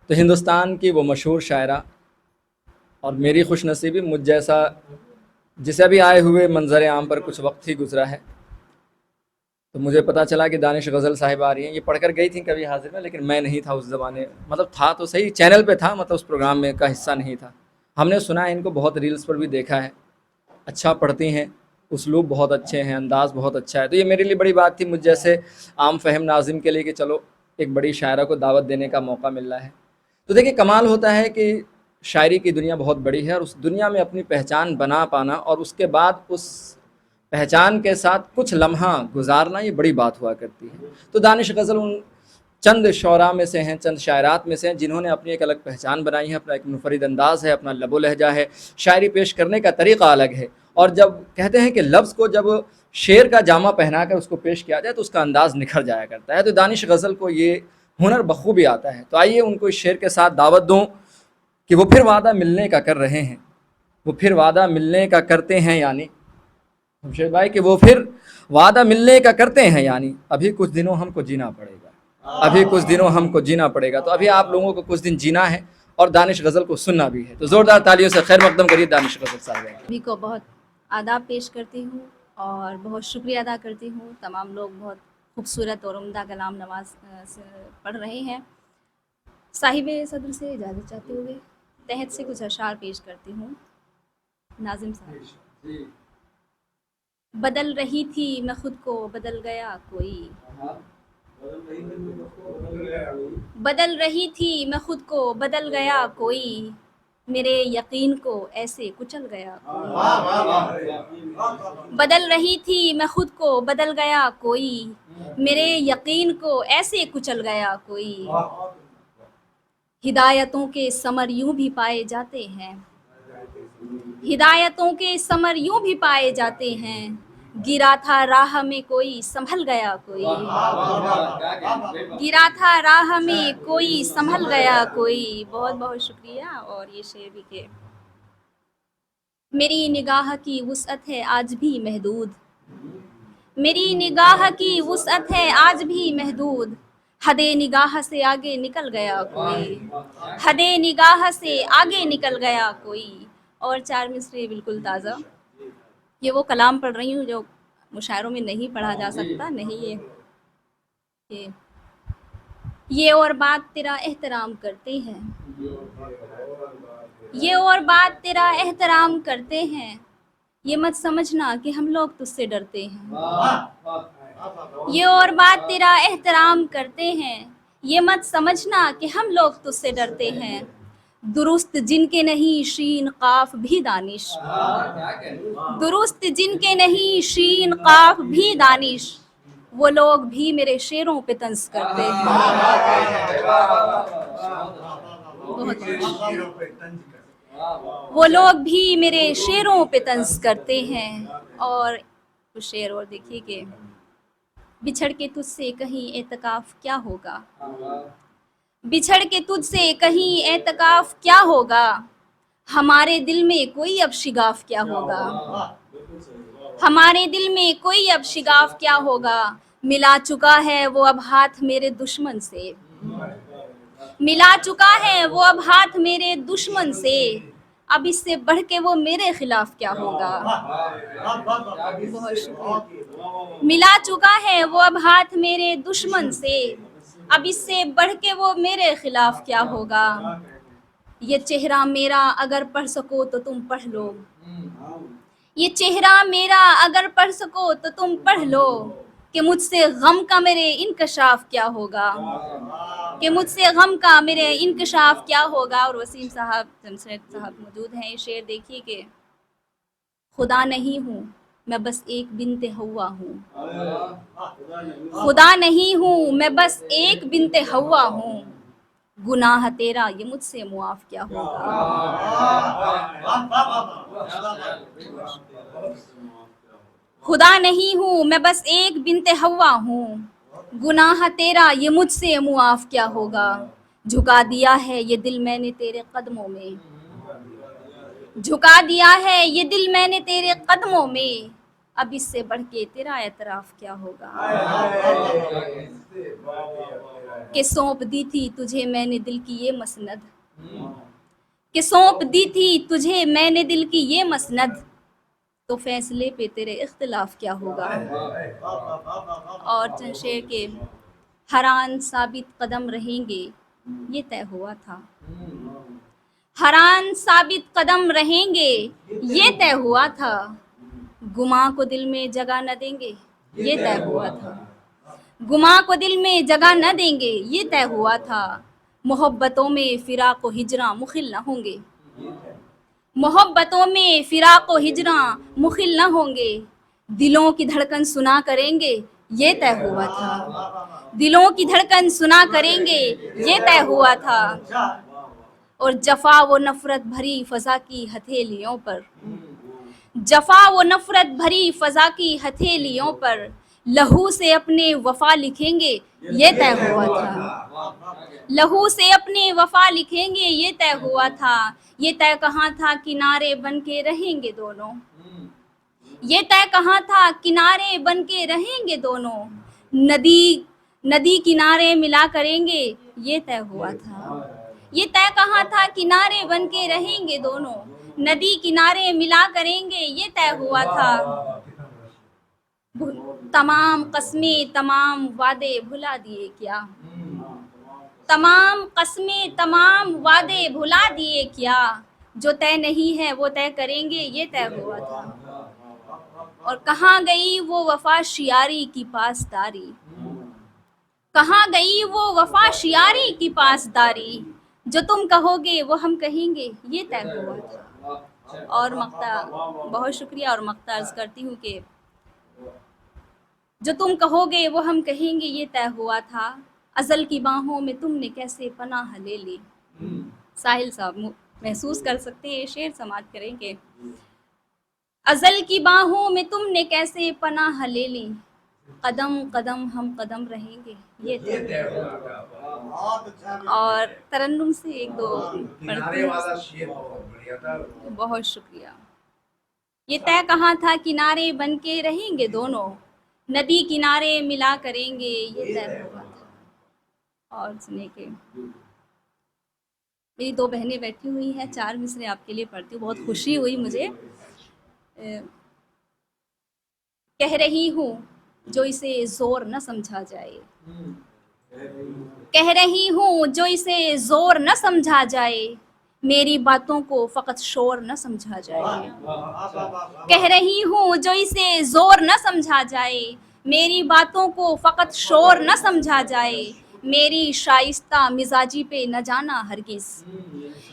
तो हिंदुस्तान की वो मशहूर शायरा और मेरी खुशनसीबी मुझ जैसा जिसे भी आए हुए मंजर आम पर कुछ वक्त ही गुजरा है, तो मुझे पता चला कि दानिश गज़ल साहिब आ रही हैं। ये पढ़कर गई थी कभी हाजिर में, लेकिन मैं नहीं था उस ज़माने, मतलब था तो सही, चैनल पे था, मतलब उस प्रोग्राम में का हिस्सा नहीं था। हमने सुना है इनको, बहुत रील्स पर भी देखा है। अच्छा पढ़ती हैं, उसलूब बहुत अच्छे हैं, अंदाज़ बहुत अच्छा है। तो ये मेरे लिए बड़ी बात थी, मुझ जैसे आम फ़हम नाज़िम के लिए, कि चलो एक बड़ी शायरा को दावत देने का मौका मिल रहा है। तो देखिए, कमाल होता है कि शायरी की दुनिया बहुत बड़ी है और उस दुनिया में अपनी पहचान बना पाना और उसके बाद उस पहचान के साथ कुछ लम्हा गुजारना, ये बड़ी बात हुआ करती है। तो दानिश गज़ल उन चंद शौरा में से हैं, चंद शायरात में से हैं जिन्होंने अपनी एक अलग पहचान बनाई है, अपना एक मुनफरिद अंदाज़ है, अपना लबो लहजा है, शायरी पेश करने का तरीक़ा अलग है। और जब कहते हैं कि लफ्ज़ को जब शेर का जामा पहना कर उसको पेश किया जाए तो उसका अंदाज़ निखर जाया करता है। तो दानिश गज़ल को ये हुनर बखूबी आता है। तो आइए उनको इस शेर के साथ दावत दूँ कि वो फिर वादा मिलने का कर रहे हैं, वो फिर वादा मिलने का करते हैं, यानी हमशेर भाई कि वो फिर वादा मिलने का करते हैं, यानी अभी कुछ दिनों हमको जीना पड़ेगा, अभी कुछ दिनों हमको जीना पड़ेगा। तो अभी आप लोगों को कुछ दिन जीना है और दानिश गज़ल को सुनना भी है। तो ज़ोरदार तालियों से खैर मकदम करिए दानिश गज़ल साहब। सभी को बहुत आदाब पेश करती हूँ और बहुत शुक्रिया अदा करती हूँ। तमाम लोग बहुत खूबसूरत और उम्दा कलाम नवाज पढ़ रहे हैं। साहिब सदर से इजाज़त चाहते हुए तहत से कुछ अशार पेश करती हूँ। नाजिम साहब। बदल रही थी मैं खुद को, बदल गया कोई। बदल रही थी मैं खुद को, बदल गया कोई। मेरे यकीन को ऐसे कुचल गया कोई। बदल रही थी मैं खुद को, बदल गया कोई। मेरे यकीन को ऐसे कुचल गया कोई। हिदायतों के समर यूं भी पाए जाते हैं, हिदायतों के समर यूं भी पाए जाते हैं। गिरा था राह में कोई, संभल गया कोई। गिरा था राह में कोई, संभल गया कोई। बहुत बहुत शुक्रिया। और ये शेर भी के मेरी निगाह की वुसअत है आज भी महदूद, मेरी निगाह की वुसअत है आज भी महदूद। हदे निगाह से आगे निकल गया कोई, हदे निगाह से आगे निकल गया कोई। और चार मिसरे बिल्कुल ताज़ा। ये वो कलाम पढ़ रही हूँ जो मुशायरों में नहीं पढ़ा जा सकता। नहीं ये ये और बात तेरा एहतराम करते हैं, ये और बात तेरा एहतराम करते हैं। ये मत समझना कि हम लोग तुझसे डरते हैं, ये और बात तेरा एहतराम करते हैं। ये मत समझना कि हम लोग तुझसे डरते हैं। दुरुस्त जिनके नहीं शीन काफ भी दानिश, दुरुस्त जिनके नहीं शीन काफ भी दानिश। वो लोग भी मेरे शेरों पे तंज करते हैं। वो लोग भी मेरे शेरों पे तंज करते हैं। और कुछ शेर और देखिए कि बिछड़ के तुझसे कहीं एतकाफ क्या होगा, बिछड़ के तुझसे कहीं एतकाफ क्या होगा। हमारे दिल में कोई अब शिगाफ क्या होगा, हमारे दिल में कोई अब शिगाफ क्या होगा। मिला चुका है वो अब हाथ मेरे दुश्मन से, मिला चुका है वो अब हाथ मेरे दुश्मन से। अब इससे बढ़ के वो मेरे खिलाफ क्या होगा। बहुत शुक्रिया। मिला चुका है वो अब हाथ मेरे दुश्मन से, अब इससे बढ़ के वो मेरे खिलाफ क्या होगा। ये चेहरा मेरा अगर पढ़ सको तो तुम पढ़ लो, ये चेहरा मेरा अगर पढ़ सको तो तुम पढ़ लो। कि मुझसे गम का मेरे इंकशाफ क्या होगा, कि मुझसे गम का मेरे इंकशाफ क्या होगा। और वसीम साहब, जमशेद साहब मौजूद हैं। ये शेर देखिए कि खुदा नहीं हूँ मैं बस एक बिन्ते हवा हूँ, खुदा नहीं हूँ मैं बस एक बिन्ते हवा हूँ। गुनाह तेरा ये मुझसे मुआफ क्या होगा। खुदा नहीं हूँ मैं बस एक बिन्ते हवा हूँ, गुनाह तेरा ये मुझसे मुआफ क्या होगा। झुका दिया है ये दिल मैंने तेरे कदमों में, झुका दिया है ये दिल मैंने तेरे कदमों में। अब इससे बढ़ के तेरा एतराफ़ क्या होगा। कि सौंप दी थी तुझे मैंने दिल की ये मसनद, कि सौंप दी थी तुझे मैंने दिल की ये मसनद, तो फैसले पे तेरे इख्तिलाफ क्या होगा। और चंद शेर के हरान साबित कदम रहेंगे ये तय हुआ था, हरान साबित कदम रहेंगे ये तय हुआ था, गुमा को दिल में जगह न देंगे ये तय हुआ था, गुमा को दिल में जगह न देंगे ये तय हुआ था, मोहब्बतों में फिराक व हिजरा मुखिल न होंगे, मोहब्बतों में फिराक व हिजरा मुखिल न होंगे, दिलों की धड़कन सुना करेंगे ये तय हुआ था, दिलों की धड़कन सुना करेंगे ये तय हुआ था, और जफा वो नफरत भरी फजा की हथेलियों पर, जफा वो नफरत भरी फजा की हथेलियों पर, लहू से अपने वफा लिखेंगे ये तय हुआ था, लहू से अपने वफा लिखेंगे ये तय हुआ था, ये तय कहाँ था किनारे बन के रहेंगे दोनों, ये तय कहाँ था किनारे बन के रहेंगे दोनों, नदी नदी किनारे मिला करेंगे ये तय हुआ था, ये तय कहाँ था किनारे बन के रहेंगे दोनों, नदी किनारे मिला करेंगे ये तय हुआ था, तमाम कस्में तमाम वादे भुला दिए क्या, तमाम कस्में तमाम वादे भुला दिए क्या, जो तय नहीं है वो तय करेंगे ये तय हुआ था, और कहाँ गई वो वफा शियारी की पासदारी, कहाँ गई वो वफा शियारी की पासदारी, जो तुम कहोगे वो हम कहेंगे ये तय हुआ था। और मक्ता, बहुत शुक्रिया, और मक्ता अर्ज करती हूँ कि जो तुम कहोगे वो हम कहेंगे ये तय हुआ था, अज़ल की बाहों में तुमने कैसे पनाह ले ली। साहिल साहब महसूस कर सकते हैं, शेर समाप्त करेंगे। अज़ल की बाहों में तुमने कैसे पनाह ले ली, कदम कदम हम कदम रहेंगे ये तय हुआ। और तरन्नुम से एक दो पढ़ती हूँ। बहुत शुक्रिया। ये तय कहाँ था किनारे बन के रहेंगे दोनों, नदी किनारे मिला करेंगे ये तय हुआ था। और सुने के मेरी दो बहनें बैठी हुई हैं, 4 मिसरे आपके लिए पढ़ती हूँ, बहुत खुशी हुई मुझे। कह रही हूँ जो इसे जोर न समझा जाए, कह रही हूँ जो इसे जोर न समझा जाए, मेरी बातों को फ़कत शोर न समझा जाए। कह रही हूँ जो इसे जोर न समझा जाए, मेरी बातों को फ़कत शोर न समझा जाए, मेरी शाइस्ता मिजाजी पे न जाना हरगिज़,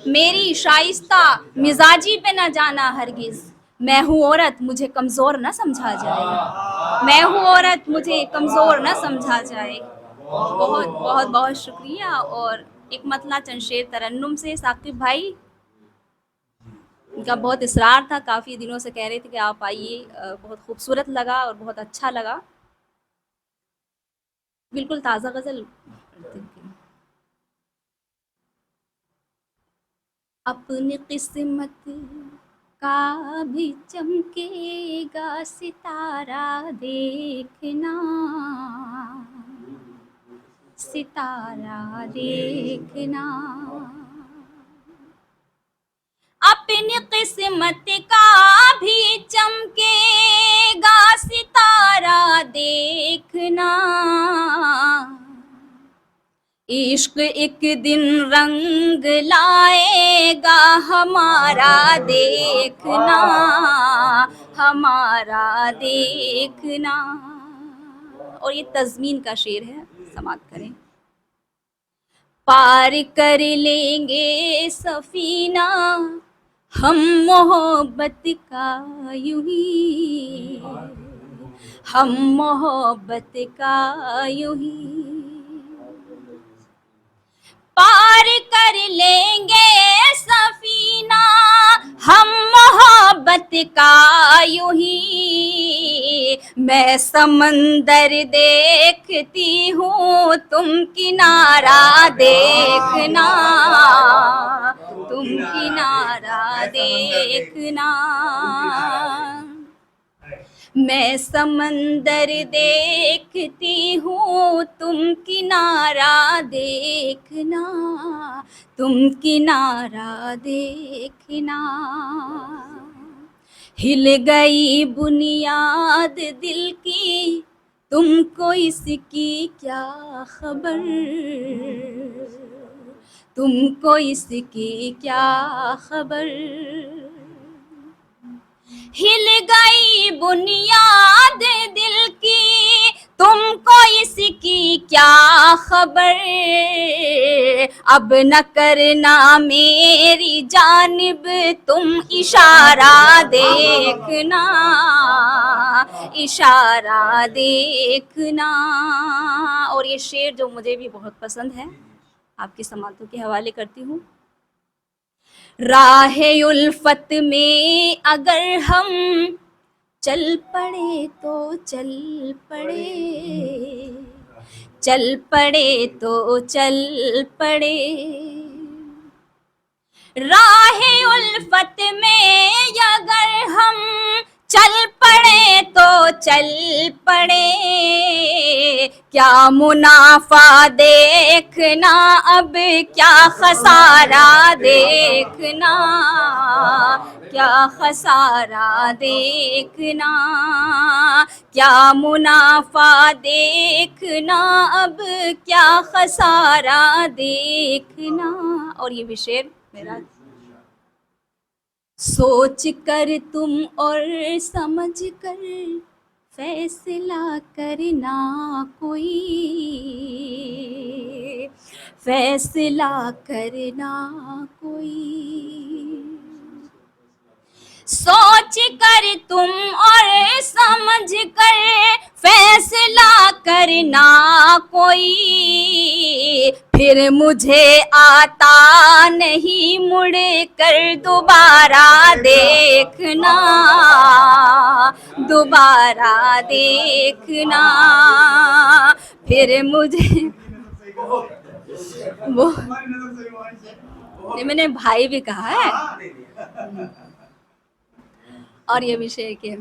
मेरी शाइस्ता मिजाजी पे न जाना हरगिज़, मैं हूँ औरत मुझे कमज़ोर न समझा जाए, मैं हूँ औरत मुझे कमज़ोर न समझा जाए। बहुत बहुत बहुत शुक्रिया। और एक मतला चंद शेर तरन्नुम से साकिब भाई, उनका बहुत इसरार था, काफ़ी दिनों से कह रहे थे कि आप आइए, बहुत खूबसूरत लगा और बहुत अच्छा लगा। बिल्कुल ताज़ा गज़ल। अपनी किस्मत का भी चमकेगा सितारा देखना, सितारा देखना, अपनी किस्मत का भी चमकेगा सितारा देखना, इश्क एक दिन रंग लाएगा हमारा देखना, हमारा देखना। और ये तज़मीन का शेर है, समाप्त करें। पार कर लेंगे सफीना हम मोहब्बत का यूं ही, हम मोहब्बत का यूं ही, पार कर लेंगे सफीना हम मोहब्बत का यूं ही, मैं समंदर देखती हूँ तुम किनारा देखना, तुम किनारा देखना, मैं समंदर देखती हूँ, तुम किनारा देखना, तुम किनारा देखना। हिल गई बुनियाद दिल की, तुमको इसकी क्या खबर, तुमको इसकी क्या खबर। हिल गई बुनियाद दिल की, तुमको इसकी क्या खबर। अब न करना मेरी जानिब तुम इशारा देखना, इशारा देखना। और ये शेर जो मुझे भी बहुत पसंद है, आपकी समातों के हवाले करती हूँ। राहे उल्फत में अगर हम चल पड़े तो चल पड़े, चल पड़े तो चल पड़े। राहे उल्फत में अगर हम चल पड़े तो चल पड़े। क्या मुनाफा देखना, अब क्या खसारा देखना, क्या खसारा देखना। क्या मुनाफा देखना, अब क्या खसारा देखना। और ये भी शेर मेरा। सोच कर तुम और समझ कर फैसला करना कोई, फैसला करना कोई। सोच कर तुम और समझ कर फैसला करना कोई। फिर मुझे आता नहीं मुड़ कर दोबारा देखना, दोबारा देखना। फिर मुझे वो ये मैंने भाई भी कहा है। और ये विषय के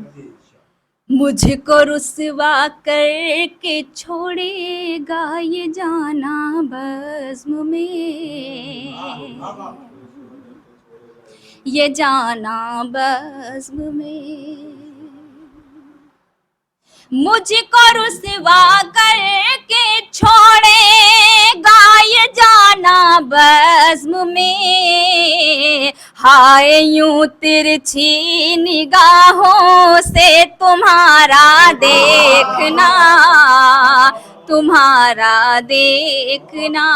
मुझको रुसवा करके छोड़ेगा ये जाना बज़्म में, ये जाना बज़्म में। मुझको रुसवा करके छोड़ेगा ये जाना बज़्म में। हाय यूं तिरछी निगाहों से तुम्हारा देखना, तुम्हारा देखना।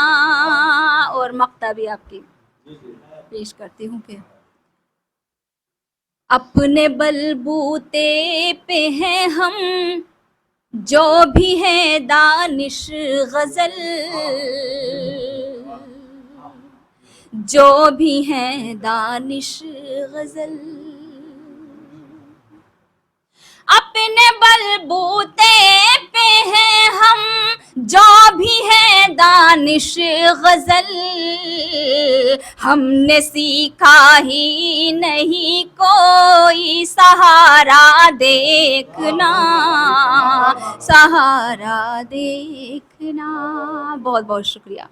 और मक्ता भी आपकी पेश करती हूँ कि अपने बलबूते पे हैं हम, जो भी है दानिश गजल, जो भी है दानिश गजल। अपने बलबूते पे हैं हम, जो भी है दानिश गजल। हमने सीखा ही नहीं कोई सहारा देखना, सहारा देखना। बहुत बहुत शुक्रिया।